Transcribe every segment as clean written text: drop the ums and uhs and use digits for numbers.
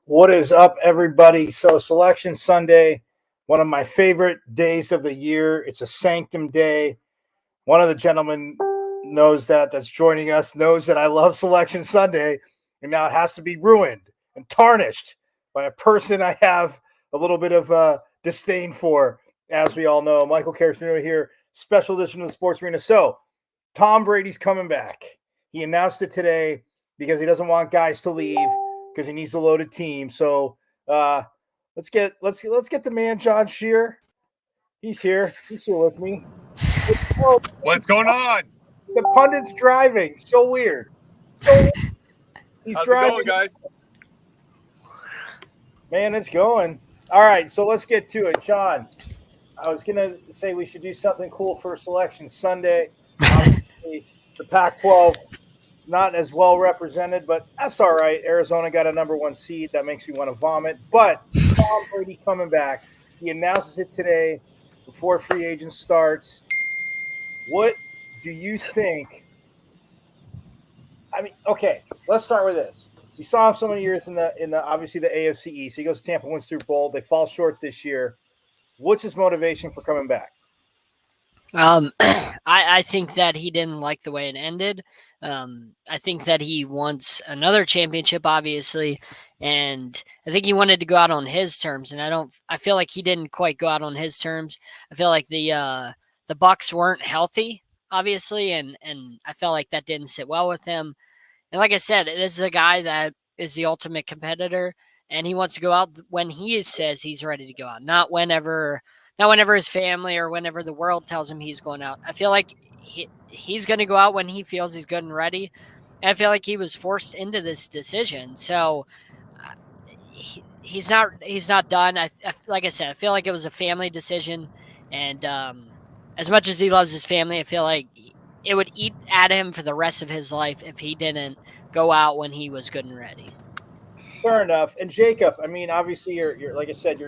What is up, everybody? So, Selection Sunday, one of my favorite days of the year. It's a sanctum day. One of the gentlemen knows that's joining us, knows that I love Selection Sunday, and now it has to be ruined and tarnished by a person I have a little bit of disdain for, as we all know. Michael Carrasino here, special edition of the Sports Arena. So, Tom Brady's coming back. He announced it today because he doesn't want guys to leave because he needs a loaded team. So let's get the man John Shear. He's here. He's here with me. What's going on? The pundit's driving. So weird. He's How's driving. it going, guys? Man, it's going. All right, so let's get to it. John, I was gonna say we should do something cool for Selection Sunday. Obviously, the Pac-12 not as well represented, but that's all right. Arizona got a number 1 seed. That makes me want to vomit. But Tom Brady coming back. He announces it today before free agent starts. What do you think? I mean, okay, let's start with this. We saw him so many years in the obviously the AFC East. He goes to Tampa, wins Super Bowl. They fall short this year. What's his motivation for coming back? I think that he didn't like the way it ended. I think that he wants another championship, obviously, and I think he wanted to go out on his terms. And I feel like he didn't quite go out on his terms. I feel like the Bucs weren't healthy, obviously, and I felt like that didn't sit well with him. And like I said, this is a guy that is the ultimate competitor, and he wants to go out when he says he's ready to go out, not whenever his family or whenever the world tells him he's going out. I feel like he's going to go out when he feels he's good and ready. And I feel like he was forced into this decision. So he's not done. Like I said, I feel like it was a family decision. And as much as he loves his family, I feel like it would eat at him for the rest of his life if he didn't go out when he was good and ready. Fair enough. And Jacob, I mean, obviously, you're like I said,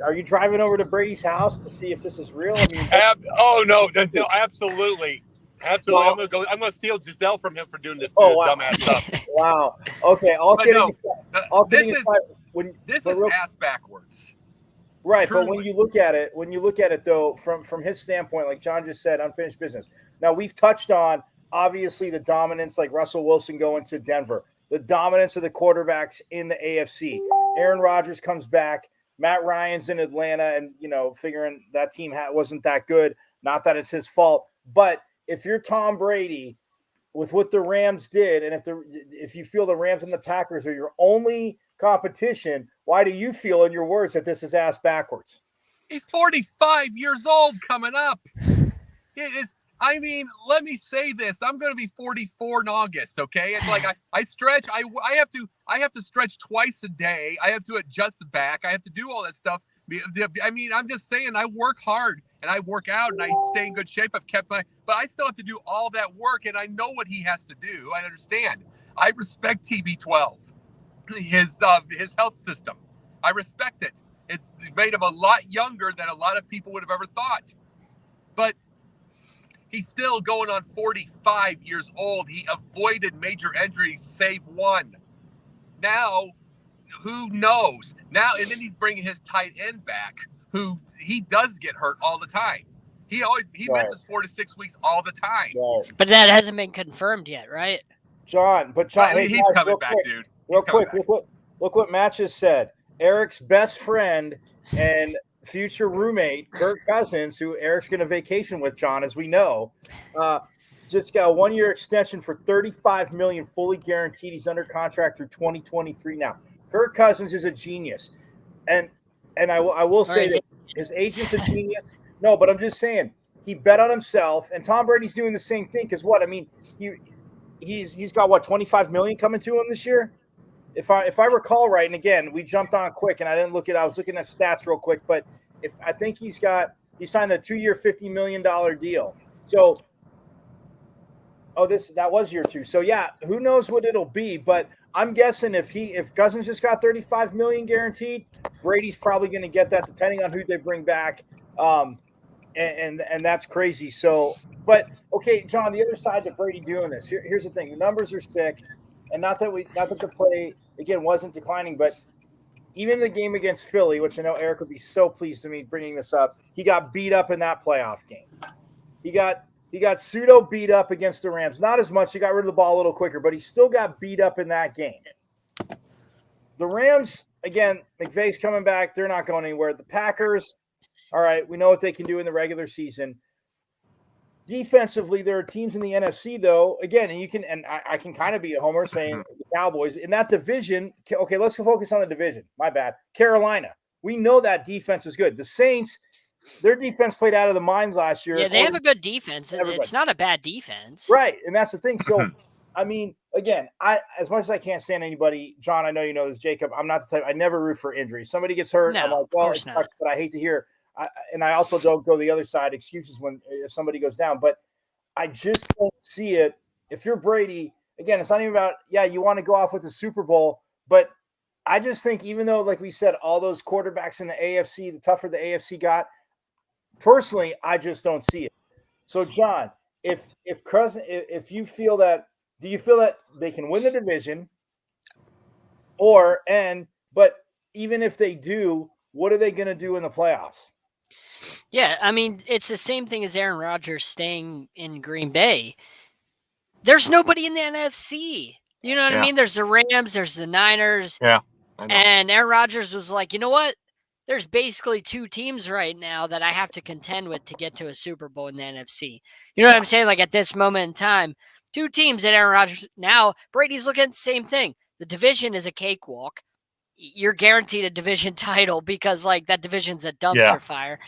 are you driving over to Brady's house to see if this is real? I mean, no, absolutely. Well, I'm gonna steal Giselle from him for doing this dumbass stuff. Wow. Okay. This is ass backwards. Right, truly. But when you look at it though, from his standpoint, like John just said, unfinished business. Now we've touched on obviously the dominance, like Russell Wilson going to Denver. The dominance of the quarterbacks in the AFC. Aaron Rodgers comes back. Matt Ryan's in Atlanta, and figuring that team wasn't that good. Not that it's his fault, but if you're Tom Brady, with what the Rams did, and if you feel the Rams and the Packers are your only competition, why do you feel, in your words, that this is ass backwards? He's 45 years old coming up. It is. I mean, let me say this. I'm going to be 44 in August, okay? It's like I stretch. I have to stretch twice a day. I have to adjust the back. I have to do all that stuff. I mean, I'm just saying I work hard and I work out and I stay in good shape. I've kept but I still have to do all that work, and I know what he has to do. I understand. I respect TB12, his health system. I respect it. It's made him a lot younger than a lot of people would have ever thought. But he's still going on 45 years old. He avoided major injuries, save one. Now, who knows? Now, and then he's bringing his tight end back, who he does get hurt all the time. He misses 4 to 6 weeks all the time. Right. But that hasn't been confirmed yet, right? John, he's coming back, dude. Real quick, look what Matt just said. Eric's best friend and future roommate, Kirk Cousins, who Eric's going to vacation with, John, as we know, just got a 1-year extension for $35 million, fully guaranteed. He's under contract through 2023 now. Kirk Cousins is a genius, and I will say that his agent's a genius. No, but I'm just saying he bet on himself, and Tom Brady's doing the same thing. Because what I mean, he's got what, $25 million coming to him this year. If I recall right, and again, we jumped on quick, and I didn't look at. I was looking at stats real quick, but I think he signed a 2-year, $50 million deal. So, that was year 2. So yeah, who knows what it'll be? But I'm guessing if Cousins just got $35 million guaranteed, Brady's probably going to get that, depending on who they bring back. And that's crazy. So, but okay, John, the other side to Brady doing this. Here's the thing: the numbers are sick. And not that the play again wasn't declining, but even the game against Philly, which I know Eric would be so pleased to me bringing this up, he got beat up in that playoff game. He got pseudo beat up against the Rams. Not as much. He got rid of the ball a little quicker, but he still got beat up in that game. The Rams, again, McVay's coming back. They're not going anywhere. The Packers, all right, we know what they can do in the regular season. Defensively, there are teams in the NFC, though. Again, and I can kind of be a homer saying the Cowboys in that division. Okay, let's focus on the division. My bad. Carolina. We know that defense is good. The Saints, their defense played out of the minds last year. Yeah, they have a good defense. It's not a bad defense. Right, and that's the thing. So, I mean, again, as much as I can't stand anybody, John, I know you know this, Jacob, I'm not the type, I never root for injuries. Somebody gets hurt, I'm like, well, it sucks, but I hate to hear. And I also don't go the other side, excuses if somebody goes down. But I just don't see it. If you're Brady, again, it's not even about, you want to go off with the Super Bowl, but I just think even though, like we said, all those quarterbacks in the AFC, the tougher the AFC got, personally, I just don't see it. So, John, if you feel that, do you feel that they can win the division? But even if they do, what are they going to do in the playoffs? Yeah, I mean, it's the same thing as Aaron Rodgers staying in Green Bay. There's nobody in the NFC. You know what I mean? There's the Rams, there's the Niners. Yeah, I know. And Aaron Rodgers was like, you know what? There's basically two teams right now that I have to contend with to get to a Super Bowl in the NFC. You know what I'm saying? Like at this moment in time, two teams that Aaron Rodgers. Now, Brady's looking at the same thing. The division is a cakewalk. You're guaranteed a division title because like that division's a dumpster fire.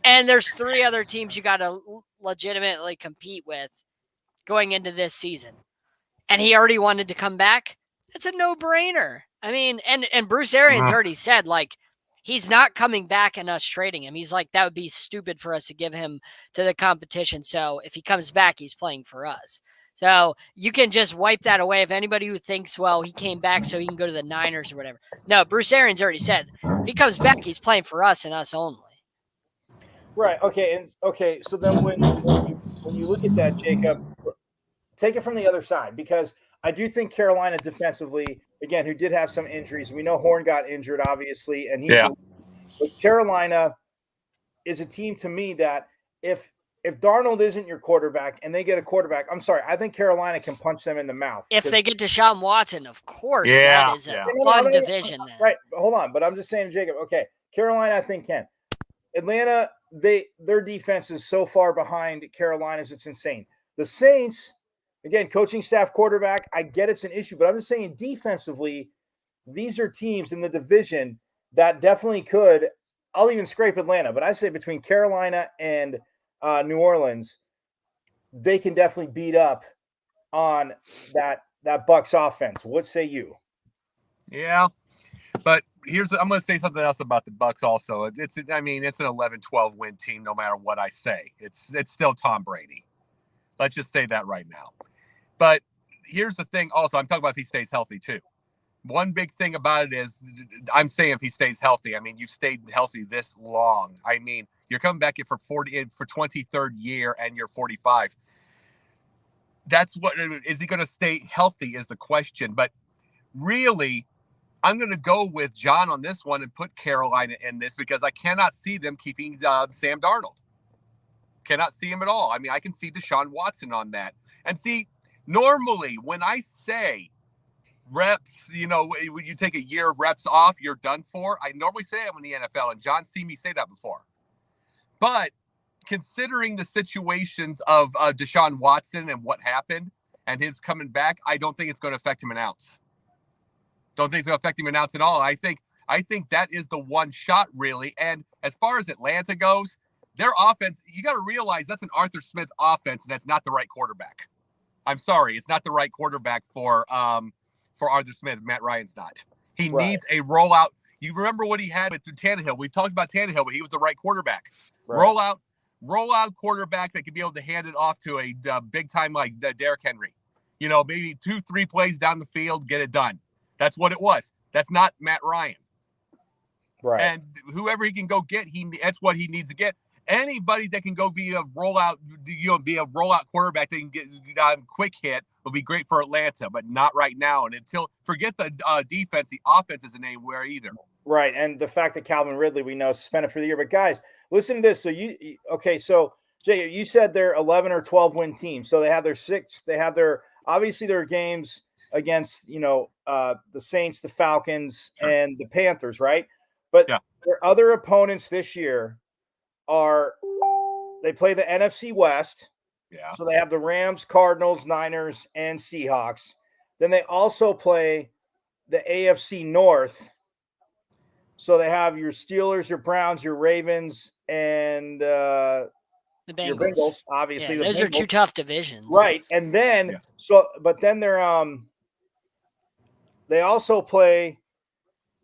And there's three other teams you got to legitimately compete with going into this season. And he already wanted to come back. It's a no-brainer. I mean, and Bruce Arians already said, like, he's not coming back and us trading him. He's like, that would be stupid for us to give him to the competition. So if he comes back, he's playing for us. So you can just wipe that away. If anybody who thinks, well, he came back so he can go to the Niners or whatever. No, Bruce Arians already said, if he comes back, he's playing for us and us only. Right. Okay. So then when you look at that, Jacob, take it from the other side, because I do think Carolina defensively, again, who did have some injuries. We know Horn got injured, obviously, and but Carolina is a team to me that if Darnold isn't your quarterback and they get a quarterback, I'm sorry, I think Carolina can punch them in the mouth. If they get Deshaun Watson, of course, that is a fun division. Then. Right. Hold on. But I'm just saying, Jacob, okay, Carolina I think can. Atlanta, their defense is so far behind Carolina's, it's insane. The Saints, again, coaching staff, quarterback, I get it's an issue, but I'm just saying defensively, these are teams in the division that definitely could. I'll even scrape Atlanta, but I say between Carolina and New Orleans, they can definitely beat up on that Bucs offense. What say you? Yeah, but I'm going to say something else about the Bucs also. It's an 11-12 win team no matter what I say. It's still Tom Brady. Let's just say that right now. But here's the thing also, I'm talking about if he stays healthy too. One big thing about it is I'm saying if he stays healthy, I mean, you've stayed healthy this long. I mean, you're coming back for 23rd year and you're 45. That's what, is he going to stay healthy is the question. But really, I'm going to go with John on this one and put Carolina in this because I cannot see them keeping Sam Darnold. Cannot see him at all. I mean, I can see Deshaun Watson on that. And see, normally when I say reps, when you take a year of reps off, you're done for. I normally say it in the NFL, and John's seen me say that before. But considering the situations of Deshaun Watson and what happened and his coming back, I don't think it's going to affect him an ounce. Don't think it's going to affect him an ounce at all. I think that is the one shot, really. And as far as Atlanta goes, their offense, you got to realize that's an Arthur Smith offense, and that's not the right quarterback. I'm sorry, it's not the right quarterback for Arthur Smith. Matt Ryan's not. He needs a rollout. You remember what he had with Tannehill. We've talked about Tannehill, but he was the right quarterback. Right. Rollout quarterback that could be able to hand it off to a big time like Derrick Henry. Maybe 2-3 plays down the field, get it done. That's what it was. That's not Matt Ryan. Right. And whoever he can go get, that's what he needs to get. Anybody that can go be a rollout quarterback that can get quick hit will be great for Atlanta, but not right now. And forget the defense, the offense isn't anywhere either. Right, and the fact that Calvin Ridley, we know, suspended for the year. But guys, listen to this. So so Jay, you said they're 11 or 12 win team. So they have their obviously their games against the Saints, the Falcons, Sure. and the Panthers, right? But Yeah. their other opponents this year they play the NFC West. Yeah. So they have the Rams, Cardinals, Niners, and Seahawks. Then they also play the AFC North. So they have your Steelers, your Browns, your Ravens, and The Bengals. your Bengals. Obviously, those are two tough divisions, right? And then but then they're they also play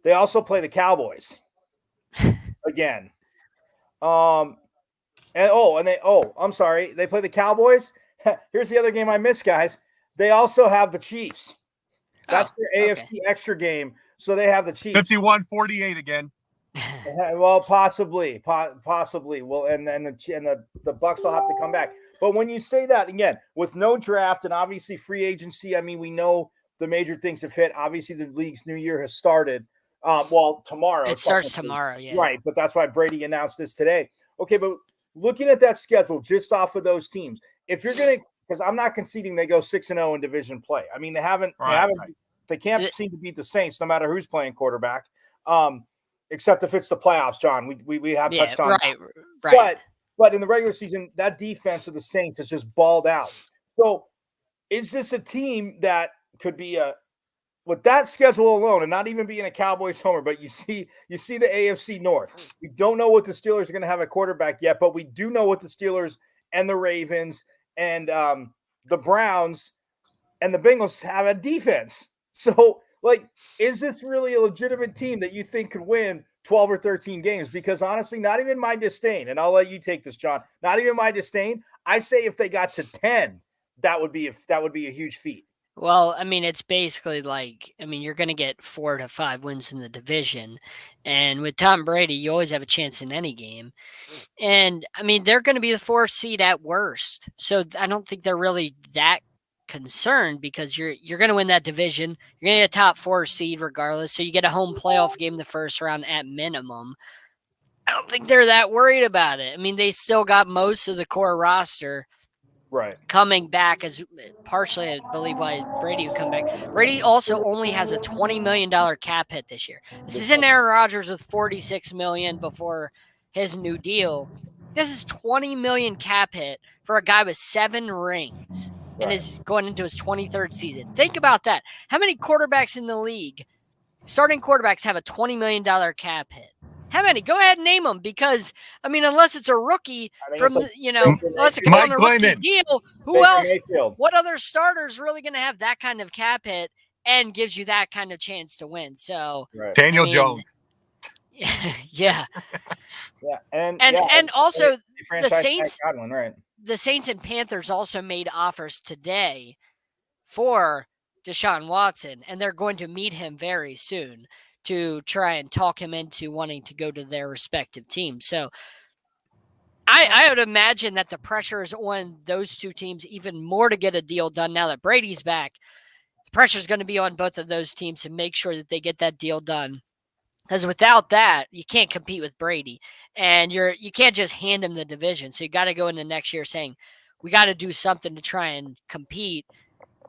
the Cowboys again. I'm sorry, they play the Cowboys. Here's the other game I missed, guys. They also have the Chiefs. That's their AFC extra game. So they have the Chiefs. 51-48 again. Well, possibly. Well, and the Bucks will have to come back. But when you say that again, with no draft and obviously free agency, I mean, we know the major things have hit. Obviously, the league's new year has started. Tomorrow. It starts tomorrow, yeah. Right, but that's why Brady announced this today. Okay, but looking at that schedule, just off of those teams, if you're gonna, because I'm not conceding they go 6-0 in division play. I mean, they can't seem to beat the Saints no matter who's playing quarterback. Except if it's the playoffs, John. We have touched on right, that. Right. But in the regular season, that defense of the Saints has just balled out. So is this a team that could be with that schedule alone, and not even being a Cowboys homer, but you see the AFC North. We don't know what the Steelers are going to have at quarterback yet, but we do know what the Steelers and the Ravens and the Browns and the Bengals have a defense. So, is this really a legitimate team that you think could win 12 or 13 games? Because honestly, not even my disdain, and I'll let you take this, John, not even my disdain, I say if they got to 10, that would be a huge feat. Well, I mean, it's basically you're going to get 4 to 5 wins in the division. And with Tom Brady, you always have a chance in any game. And, I mean, they're going to be the 4th seed at worst. So I don't think they're really that concerned because you're going to win that division. You're going to get a top 4 seed regardless. So you get a home playoff game the first round at minimum. I don't think they're that worried about it. I mean, they still got most of the core roster coming back, as partially, I believe, why Brady would come back. Brady also only has a $20 million cap hit this year. This isn't Aaron Rodgers with $46 million before his new deal. This is $20 million cap hit for a guy with 7 rings and is going into his 23rd season. Think about that. How many quarterbacks in the league, starting quarterbacks, have a $20 million cap hit? How many? Go ahead and name them, because, I mean, unless it's a rookie unless it's on a rookie deal, who else? What other starter is really going to have that kind of cap hit and gives you that kind of chance to win? So Daniel Jones. Yeah. And also the Saints. The Saints and Panthers also made offers today for Deshaun Watson, and they're going to meet him very soon to try and talk him into wanting to go to their respective teams. So I would imagine that the pressure is on those two teams even more to get a deal done now that Brady's back. The pressure is going to be on both of those teams to make sure that they get that deal done. Because without that, you can't compete with Brady. And you can't just hand him the division. So you got to go into next year saying, we got to do something to try and compete.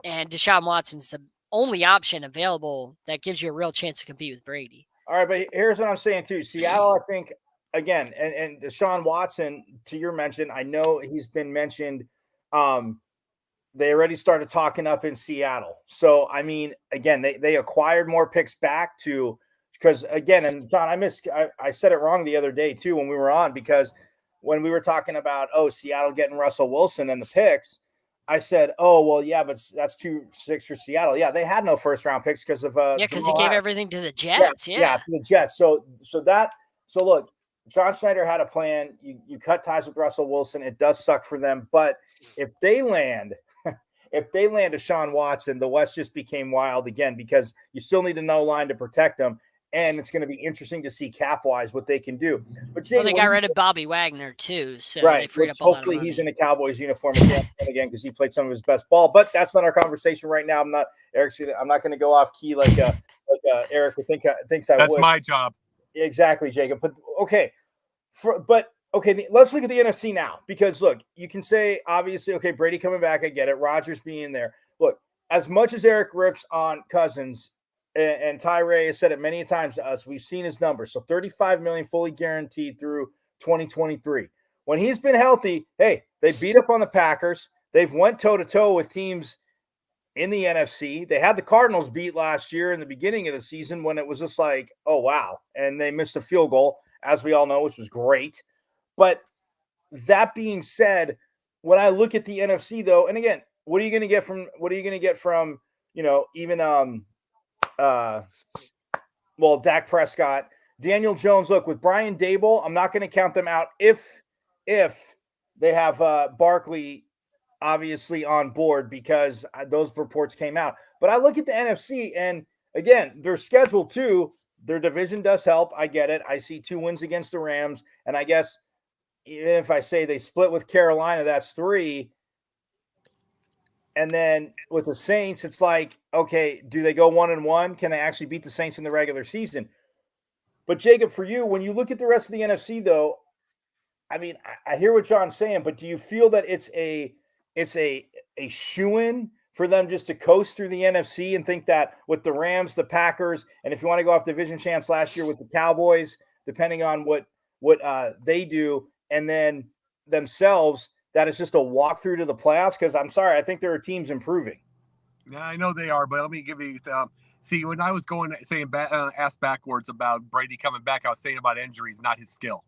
And Deshaun Watson's the only option available that gives you a real chance to compete with Brady. All right, but here's what I'm saying too. Seattle, I think, again, and Deshaun Watson, to your mention, I know he's been mentioned. They already started talking up in Seattle. So, I mean, again, they acquired more picks back because again, and John, I said it wrong the other day too when we were on, because when we were talking about, Seattle getting Russell Wilson and the picks, I said, well, yeah, but that's 2-6 for Seattle. Yeah, they had no first round picks because of because he gave everything to the Jets. Yeah, to the Jets. So look, John Schneider had a plan. You cut ties with Russell Wilson. It does suck for them, but if they land Deshaun Watson, the West just became wild again, because you still need a no line to protect them. And it's going to be interesting to see cap-wise what they can do. But Jay, they got rid of Bobby Wagner too, so right. They freed up Hopefully he's in a Cowboys uniform again because he played some of his best ball. But that's not our conversation right now. I'm not going to go off key like Eric thinks I would. That's my job. Exactly, Jacob. But okay, let's look at the NFC now, because look, you can say obviously, okay, Brady coming back, I get it. Rodgers being there. Look, as much as Eric rips on Cousins, and Tyree has said it many times to us, we've seen his numbers. So $35 million fully guaranteed through 2023. When he's been healthy, hey, they beat up on the Packers. They've went toe to toe with teams in the NFC. They had the Cardinals beat last year in the beginning of the season when it was just like, oh, wow. And they missed a field goal, as we all know, which was great. But that being said, when I look at the NFC, though, and again, what are you going to get from, even Dak Prescott, Daniel Jones? Look, with Brian Dable, I'm not going to count them out if they have Barkley obviously on board, because those reports came out. But I look at the NFC, and again, their schedule too, their division does help. I get it. I see 2 wins against the Rams, and I guess even if I say they split with Carolina, that's 3. And then with the Saints, it's like, okay, do they go 1-1? Can they actually beat the Saints in the regular season? But Jacob, for you, when you look at the rest of the NFC, though, I mean, I hear what John's saying, but do you feel that it's a shoo-in for them just to coast through the NFC and think that with the Rams, the Packers, and if you want to go off division champs last year with the Cowboys, depending on what they do, and then themselves, that it's just a walk through to the playoffs? Because I'm sorry, I think there are teams improving. Yeah, I know they are, but let me give you see, when I was asked backwards about Brady coming back, I was saying about injuries, not his skill.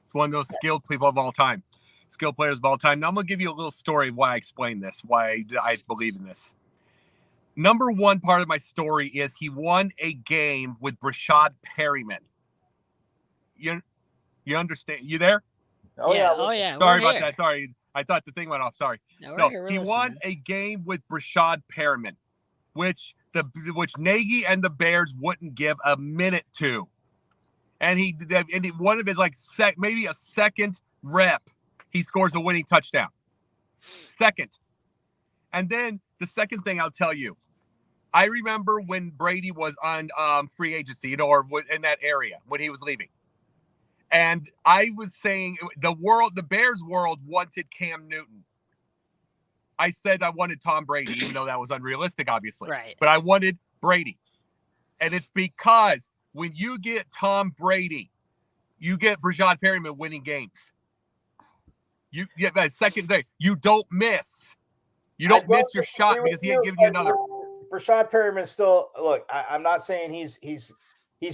It's one of those skilled people of all time, skilled players of all time. Now I'm going to give you a little story of why I explain this, why I believe in this. Number one part of my story is he won a game with Brashad Perryman. You understand? You there? Oh yeah. Sorry about that. Sorry. I thought the thing went off. Sorry. No, he won a game with Brashad Perryman, which Nagy and the Bears wouldn't give a minute to. And one of his maybe a second rep, he scores a winning touchdown. Second. And then the second thing I'll tell you, I remember when Brady was on free agency, or in that area when he was leaving. And I was saying the Bears world wanted Cam Newton. I said I wanted Tom Brady, even though that was unrealistic, obviously. Right. But I wanted Brady. And it's because when you get Tom Brady, you get Brashad Perryman winning games. You get that second thing. You don't miss. You don't miss your shot because he ain't giving you another. Brashad Perryman still, look, I'm not saying he's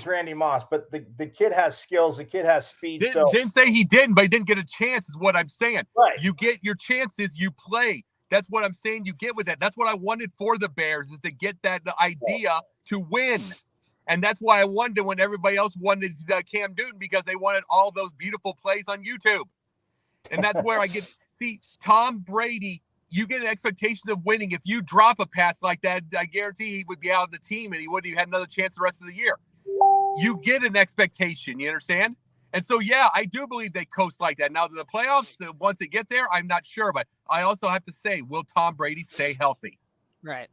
Randy Moss, but the kid has skills. The kid has speed. Didn't say he didn't, but he didn't get a chance is what I'm saying. Right. You get your chances, you play. That's what I'm saying you get with that. That's what I wanted for the Bears, is to get that idea to win. And that's why I wondered when everybody else wanted Cam Newton, because they wanted all those beautiful plays on YouTube. And that's where I see, Tom Brady, you get an expectation of winning. If you drop a pass like that, I guarantee he would be out of the team and he wouldn't have had another chance the rest of the year. You get an expectation, you understand? And so, yeah, I do believe they coast like that. Now, to the playoffs, once they get there, I'm not sure. But I also have to say, will Tom Brady stay healthy? Right.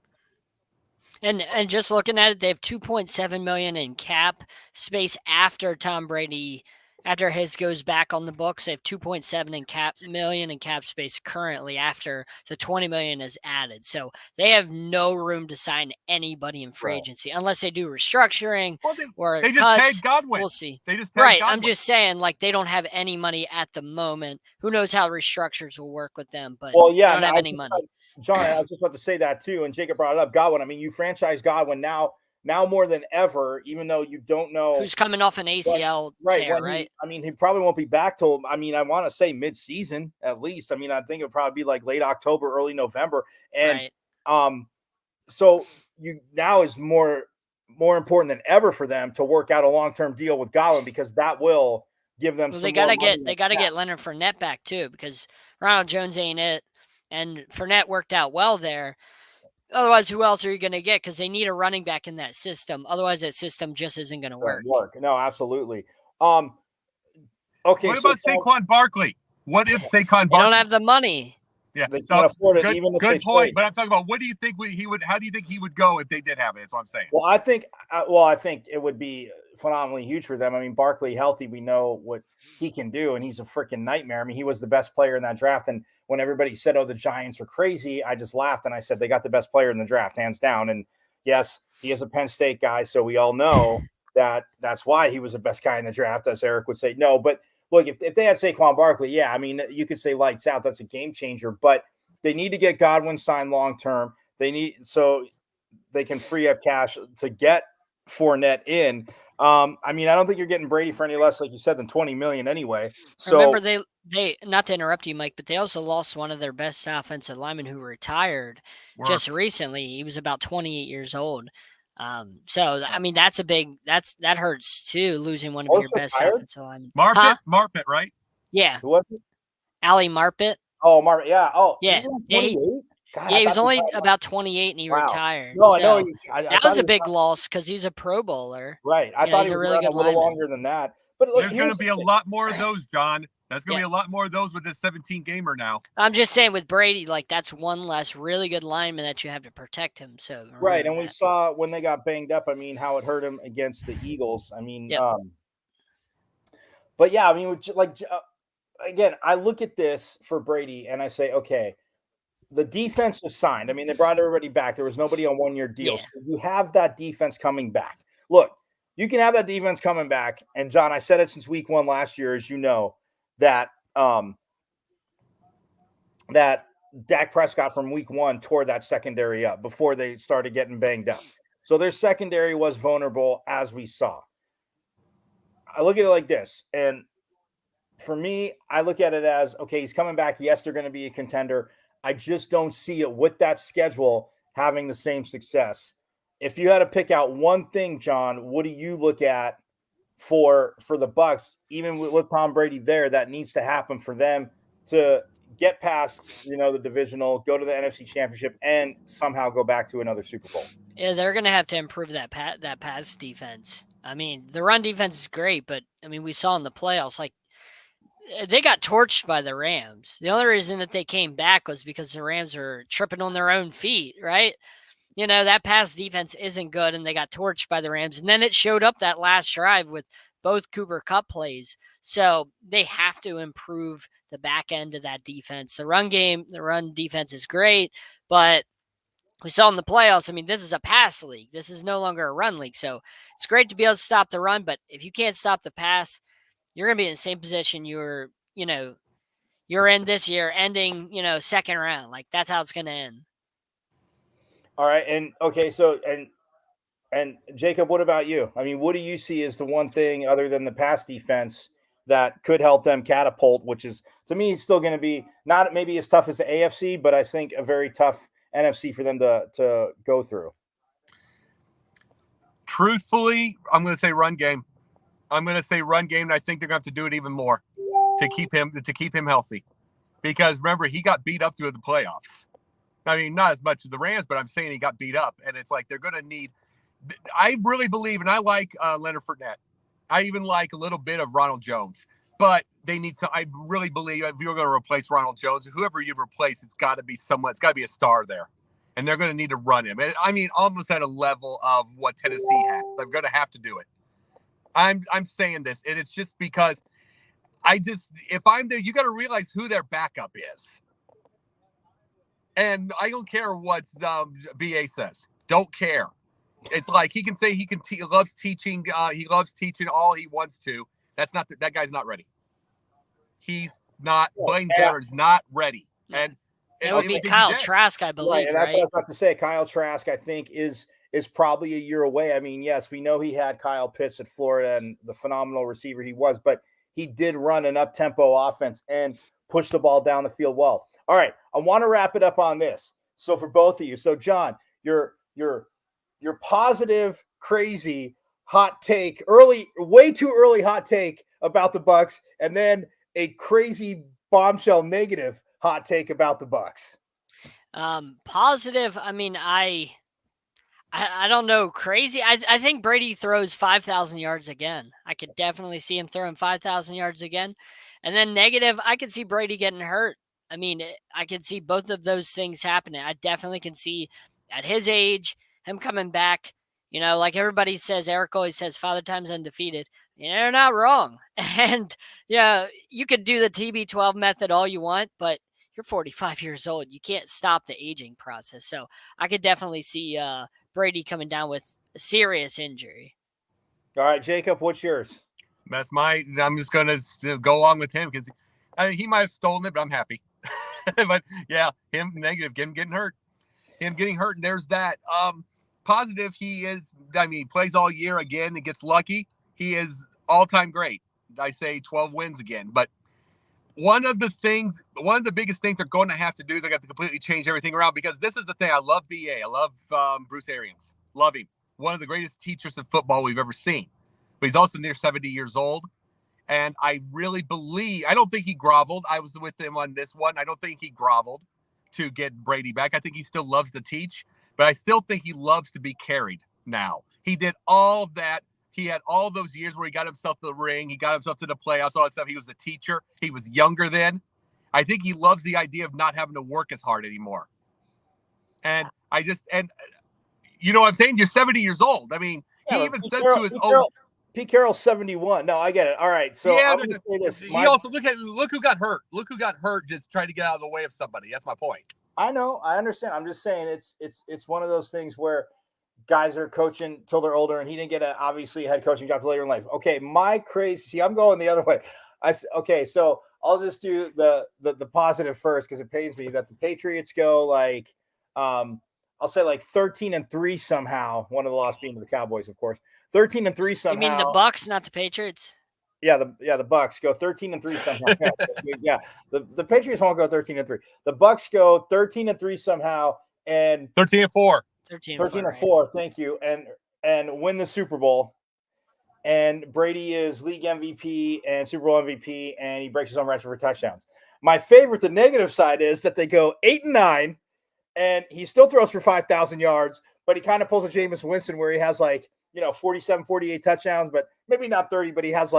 And just looking at it, they have $2.7 million in cap space after Tom Brady, after his goes back on the books. They have $2.7 million in cap space currently after the $20 million is added. So they have no room to sign anybody in free agency unless they do restructuring or they just cuts. tagged Godwin. We'll see. They just tagged Godwin. I'm just saying, they don't have any money at the moment. Who knows how restructures will work with them? But they don't have any money. John, I was just about to say that too, and Jacob brought it up. Godwin. I mean, you franchise Godwin now more than ever, even though you don't know who's coming off an ACL tear, right? He probably won't be back till, I want to say mid-season at least. I think it'll probably be late October, early November. And so you now is more important than ever for them to work out a long-term deal with Godwin, because that will give them some. They gotta get Leonard Fournette back too, because Ronald Jones ain't it, and Fournette worked out well there. Otherwise, who else are you going to get? Because they need a running back in that system. Otherwise, that system just isn't going to work. No, absolutely. Okay. What about Saquon Barkley? What if Saquon Barkley? They don't have the money. Yeah, they can't afford it. Even if good point. But I'm talking about, what do you think he would? How do you think he would go if they did have it? That's what I'm saying. Well, I think it would be phenomenally huge for them. I mean, Barkley healthy, we know what he can do, and he's a freaking nightmare. I mean, he was the best player in that draft. And when everybody said, "Oh, the Giants are crazy," I just laughed and I said they got the best player in the draft, hands down. And yes, he is a Penn State guy, so we all know that that's why he was the best guy in the draft, as Eric would say. No, but look, if they had Saquon Barkley, yeah, I mean, you could say lights out. That's a game changer, but they need to get Godwin signed long term. They need so they can free up cash to get Fournette in. I mean, I don't think you're getting Brady for any less, like you said, than $20 million anyway. So Remember, they not to interrupt you, Mike, but they also lost one of their best offensive linemen who retired just recently. He was about 28 years old. So I mean, that's a big that hurts too, losing one of your best offensive linemen. Marpet, right? Yeah. Who was it? Ali Marpet. Oh, Marpet. Yeah. Oh, yeah. God, yeah, he was only about 28 and he retired. No, so I know. That was a big loss because he's a Pro Bowler. Right. I thought he was really good a little longer than that. But there's going to be a lot more of those, John. There's going to be a lot more of those with this 17-gamer now. I'm just saying with Brady, like that's one less really good lineman that you have to protect him. So right, and we saw when they got banged up, I mean, how it hurt him against the Eagles. I mean, but yeah, I mean, like again, I look at this for Brady and I say, okay, the defense is signed. I mean, they brought everybody back. There was nobody on one-year deals. So you have that defense coming back. Look, you can have that defense coming back. And John, I said it since week 1 last year, as you know, that that Dak Prescott from week 1 tore that secondary up before they started getting banged up. So their secondary was vulnerable, as we saw. I look at it like this, and for me, I look at it as, okay, he's coming back. Yes, they're going to be a contender. I just don't see it with that schedule having the same success. If you had to pick out one thing, John, what do you look at for the Bucs, even with Tom Brady there, that needs to happen for them to get past, the divisional, go to the NFC Championship, and somehow go back to another Super Bowl? Yeah, they're going to have to improve that pass defense. I mean, the run defense is great, but I mean, we saw in the playoffs, like, they got torched by the Rams. The only reason that they came back was because the Rams are tripping on their own feet, right? That pass defense isn't good, and they got torched by the Rams. And then it showed up that last drive with both Cooper Kupp plays. So they have to improve the back end of that defense. The run defense is great, but we saw in the playoffs, I mean, this is a pass league. This is no longer a run league. So it's great to be able to stop the run, but if you can't stop the pass, you're going to be in the same position you're in this year, ending, second round. Like, that's how it's going to end. All right. And okay, so and Jacob, what about you? I mean, what do you see as the one thing other than the pass defense that could help them catapult, which is, to me, still going to be not maybe as tough as the AFC, but I think a very tough NFC for them to go through? Truthfully, I'm going to say run game. And I think they're going to have to do it even more to keep him healthy. Because remember, he got beat up through the playoffs. I mean, not as much as the Rams, but I'm saying he got beat up. And it's like they're going to need – I really believe, and I like Leonard Fournette. I even like a little bit of Ronald Jones. But they need to – I really believe if you're going to replace Ronald Jones, whoever you replace, it's got to be someone – it's got to be a star there. And they're going to need to run him. And, I mean, almost at a level of what Tennessee had. They're going to have to do it. I'm saying this, and it's just because if I'm there, you got to realize who their backup is. And I don't care what BA says. Don't care. It's like he can say he loves teaching. He loves teaching all he wants to. That guy's not ready. He's not. Blaine Garrett's not ready. And it would be Kyle Trask, I believe. Right, and that's what I was about to say. Kyle Trask, I think, is probably a year away. I mean, yes, we know he had Kyle Pitts at Florida and the phenomenal receiver he was, but he did run an up-tempo offense and push the ball down the field well. All right, I want to wrap it up on this. So for both of you, so John, your positive, crazy hot take, way too early hot take about the Bucs, and then a crazy bombshell negative hot take about the Bucs. Positive. I mean, I don't know. Crazy. I think Brady throws 5,000 yards again. I could definitely see him throwing 5,000 yards again. And then negative, I could see Brady getting hurt. I mean, I could see both of those things happening. I definitely can see at his age, him coming back You know, like everybody says, Eric always says, Father Time's undefeated. You know, they're not wrong. And yeah, you could do the TB12 method all you want, but you're 45 years old. You can't stop the aging process. So I could definitely see Brady coming down with a serious injury. All right, Jacob, what's yours? I'm just going to go along with him because he might have stolen it, but I'm happy. But yeah, him negative, him getting hurt. Him getting hurt, and there's that. Positive, he plays all year again and gets lucky. He is all-time great. I say 12 wins again. But one of the biggest things they're going to have to do is they have to completely change everything around, because this is the thing. I love BA. I love Bruce Arians. Love him. One of the greatest teachers of football we've ever seen. But he's also near 70 years old. And I really believe, I don't think he groveled. I was with him on this one. I don't think he groveled to get Brady back. I think he still loves to teach, but I still think he loves to be carried now. He did all of that. He had all those years where he got himself to the ring. He got himself to the playoffs, all that stuff. He was a teacher. He was younger then. I think he loves the idea of not having to work as hard anymore. And you know what I'm saying? You're 70 years old. I mean, he even says to his own. Pete Carroll's 71. No, I get it. All right. So yeah, I'm going to say this. He also look who got hurt. Look who got hurt just trying to get out of the way of somebody. That's my point. I know. I understand. I'm just saying it's one of those things where guys are coaching till they're older, and he didn't get obviously a head coaching job later in life. Okay, my crazy. See, I'm going the other way. Okay, so I'll just do the positive first, because it pains me that the Patriots go like I'll say like 13-3 somehow. One of the losses being to the Cowboys, of course. 13-3 somehow. You mean the Bucks, not the Patriots? Yeah, the Bucks go 13-3 somehow. Yeah, the Patriots won't go 13-3. The Bucks go 13-3 somehow, and 13-4. 13-4. Right. Thank you, and win the Super Bowl. And Brady is league MVP and Super Bowl MVP, and he breaks his own record for touchdowns. My favorite, the negative side, is that they go 8-9, and he still throws for 5,000 yards, but he kind of pulls a Jameis Winston where he has 47, 48 touchdowns, but maybe not 30, but he has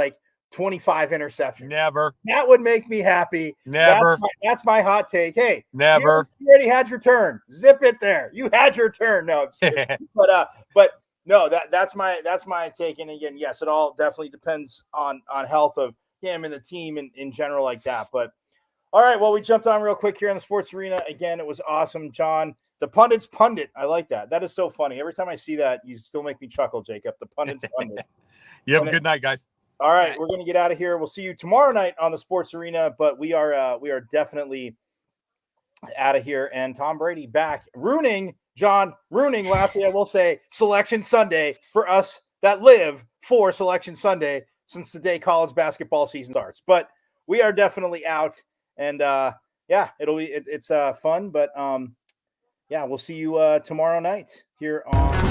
25 interceptions. Never. That would make me happy. Never. That's my hot take. Hey, never. You already had your turn. Zip it there. You had your turn. No, but no, that's my take. And again, yes, it all definitely depends on health of him and the team in general like that. But all right, well, we jumped on real quick here on the Sports Arena. Again, it was awesome, John. The pundit's pundit. I like that. That is so funny. Every time I see that, you still make me chuckle, Jacob. The pundit's pundit. You have a good night, guys. All right, we're going to get out of here. We'll see you tomorrow night on the Sports Arena, but we are definitely out of here. And Tom Brady back, ruining. Lastly, I will say Selection Sunday for us that live for Selection Sunday since the day college basketball season starts. But we are definitely out, and it's fun. But yeah, we'll see you tomorrow night here on